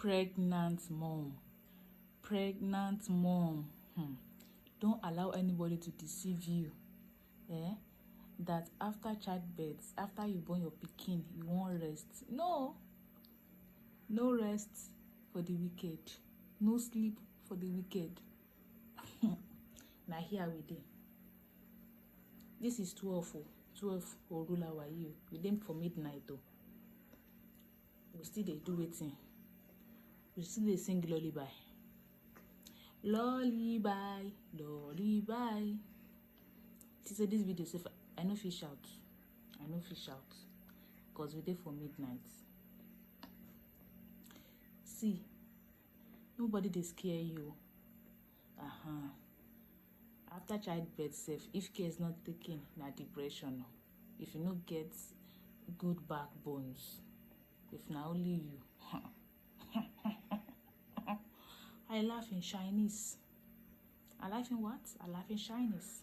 Pregnant mom. Pregnant mom. Don't allow anybody to deceive you. That after childbirth, after you born your pikin, you won't rest. No rest for the wicked. No sleep for the wicked. Now here we dey. This is 12 Orula Wayo. We dem for midnight though. We still dey do wetin? We still dey sing lullaby. Lullaby, lullaby. See, so this video, I no fit shout. Because we dey for midnight. See, nobody dey scare you. After childbirth sef, if care is not taken, na depression. If you no get good backbones, if na only you. I laugh in Chinese. I laugh in what? I laugh in Chinese.